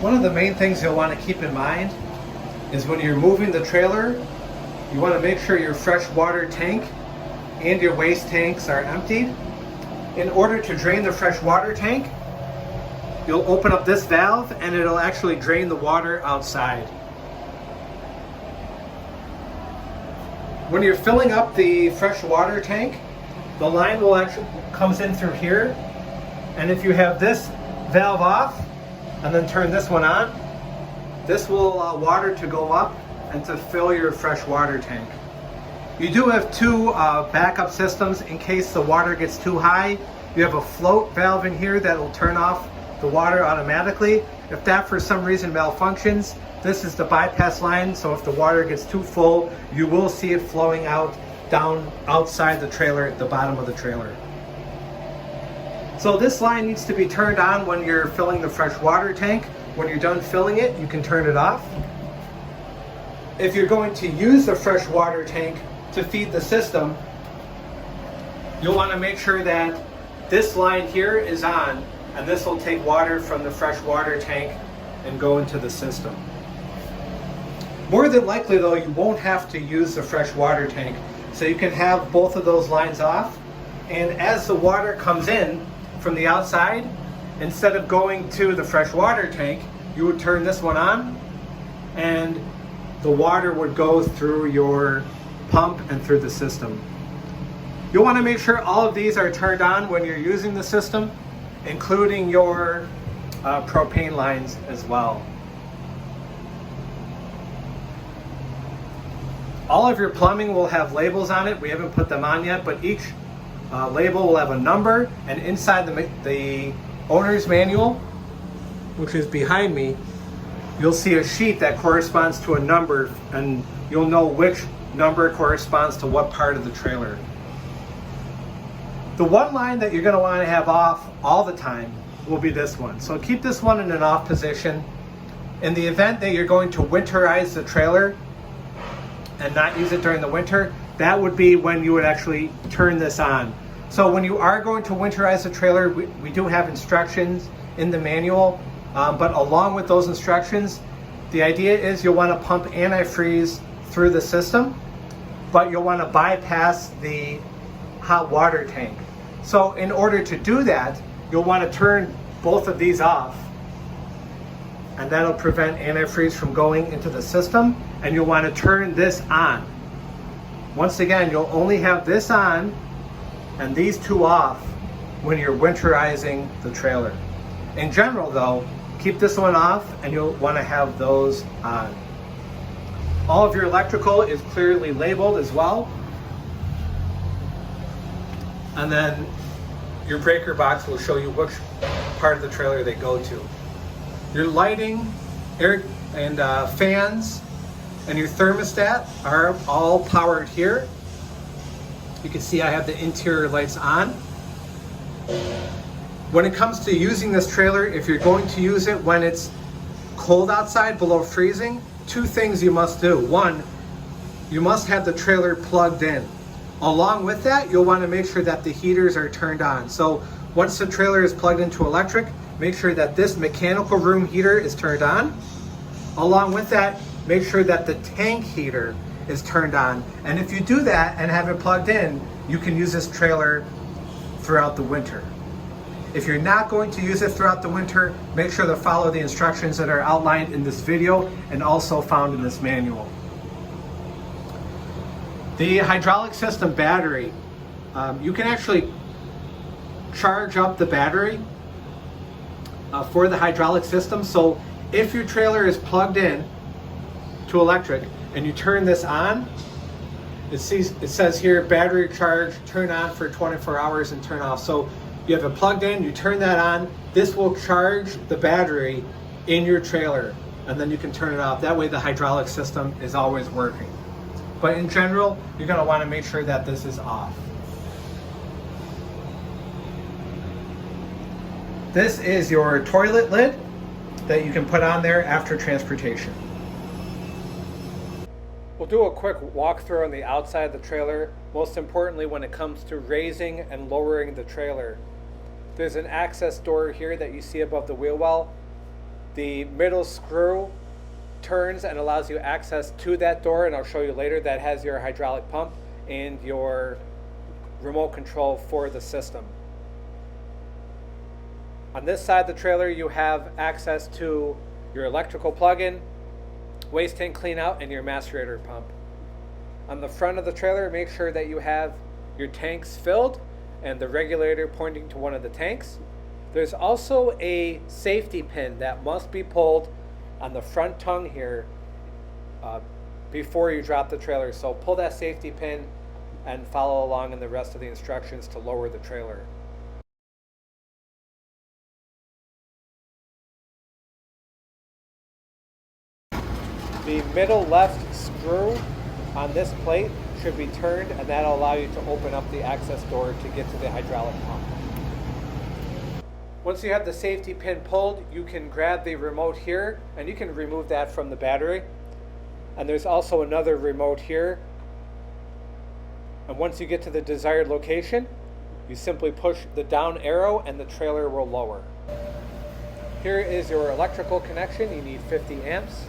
One of the main things you'll want to keep in mind is when you're moving the trailer, you want to make sure your fresh water tank and your waste tanks are emptied. In order to drain the fresh water tank, you'll open up this valve and it'll actually drain the water outside. When you're filling up the fresh water tank, the line will actually comes in through here, and if you have this valve off and then turn this one on, this will allow water to go up and to fill your fresh water tank. You do have two backup systems in case the water gets too high. You have a float valve in here that will turn off the water automatically. If that for some reason malfunctions, this is the bypass line, so if the water gets too full, you will see it flowing out down outside the trailer at the bottom of the trailer. So this line needs to be turned on when you're filling the fresh water tank. When you're done filling it, you can turn it off. If you're going to use the fresh water tank to feed the system, you'll want to make sure that this line here is on, and this will take water from the fresh water tank and go into the system. More than likely though, you won't have to use the fresh water tank, so you can have both of those lines off, and as the water comes in from the outside, instead of going to the fresh water tank, you would turn this one on and the water would go through your pump and through the system. You'll want to make sure all of these are turned on when you're using the system, including your propane lines as well. All of your plumbing will have labels on it. We haven't put them on yet, but each label will have a number, and inside the owner's manual, which is behind me, you'll see a sheet that corresponds to a number, and you'll know which number corresponds to what part of the trailer. The one line that you're going to want to have off all the time will be this one. So keep this one in an off position. In the event that you're going to winterize the trailer and not use it during the winter, that would be when you would actually turn this on. So when you are going to winterize the trailer, we do have instructions in the manual, but along with those instructions, the idea is you'll want to pump antifreeze through the system, but you'll want to bypass the hot water tank. So in order to do that, you'll want to turn both of these off, and that'll prevent antifreeze from going into the system, and you'll want to turn this on. Once again, you'll only have this on and these two off when you're winterizing the trailer. In general though, keep this one off and you'll want to have those on. All of your electrical is clearly labeled as well. And then your breaker box will show you which part of the trailer they go to. Your lighting, air and fans, and your thermostat are all powered here. You can see I have the interior lights on. When it comes to using this trailer, if you're going to use it when it's cold outside, below freezing, two things you must do. One, you must have the trailer plugged in. Along with that, you'll want to make sure that the heaters are turned on. So once the trailer is plugged into electric, make sure that this mechanical room heater is turned on. Along with that, make sure that the tank heater is turned on. And if you do that and have it plugged in, you can use this trailer throughout the winter. If you're not going to use it throughout the winter, make sure to follow the instructions that are outlined in this video and also found in this manual. The hydraulic system battery, you can actually charge up the battery for the hydraulic system. So if your trailer is plugged in to electric and you turn this on, it says here battery charge, turn on for 24 hours and turn off. So you have it plugged in, you turn that on, this will charge the battery in your trailer, and then you can turn it off. That way the hydraulic system is always working. But in general, you're going to want to make sure that this is off. This is your toilet lid that you can put on there after transportation. We'll do a quick walkthrough on the outside of the trailer, most importantly when it comes to raising and lowering the trailer. There's an access door here that you see above the wheel well. The middle screw turns and allows you access to that door, and I'll show you later, that has your hydraulic pump and your remote control for the system. On this side of the trailer, you have access to your electrical plug-in, waste tank clean out, and your macerator pump. On the front of the trailer, make sure that you have your tanks filled and the regulator pointing to one of the tanks. There's also a safety pin that must be pulled on the front tongue here before you drop the trailer. So pull that safety pin and follow along in the rest of the instructions to lower the trailer. The middle left screw on this plate should be turned, and that'll allow you to open up the access door to get to the hydraulic pump. Once you have the safety pin pulled, you can grab the remote here, and you can remove that from the battery. And there's also another remote here. And once you get to the desired location, you simply push the down arrow and the trailer will lower. Here is your electrical connection. You need 50 amps.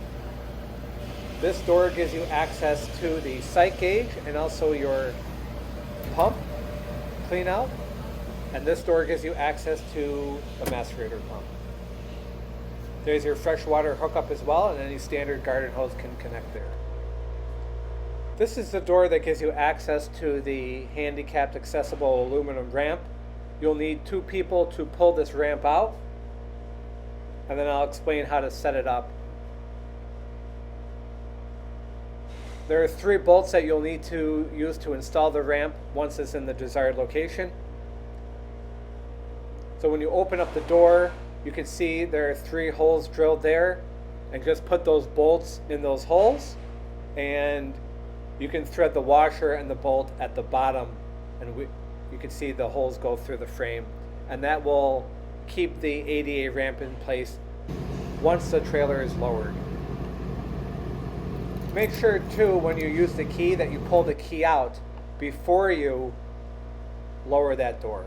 This door gives you access to the sight gauge and also your pump clean out. And this door gives you access to the macerator pump. There's your freshwater hookup as well, and any standard garden hose can connect there. This is the door that gives you access to the handicapped accessible aluminum ramp. You'll need 2 people to pull this ramp out, and then I'll explain how to set it up. There are 3 bolts that you'll need to use to install the ramp once it's in the desired location. So when you open up the door, you can see there are 3 holes drilled there, and just put those bolts in those holes, and you can thread the washer and the bolt at the bottom, and you can see the holes go through the frame, and that will keep the ADA ramp in place once the trailer is lowered. Make sure too, when you use the key, that you pull the key out before you lower that door.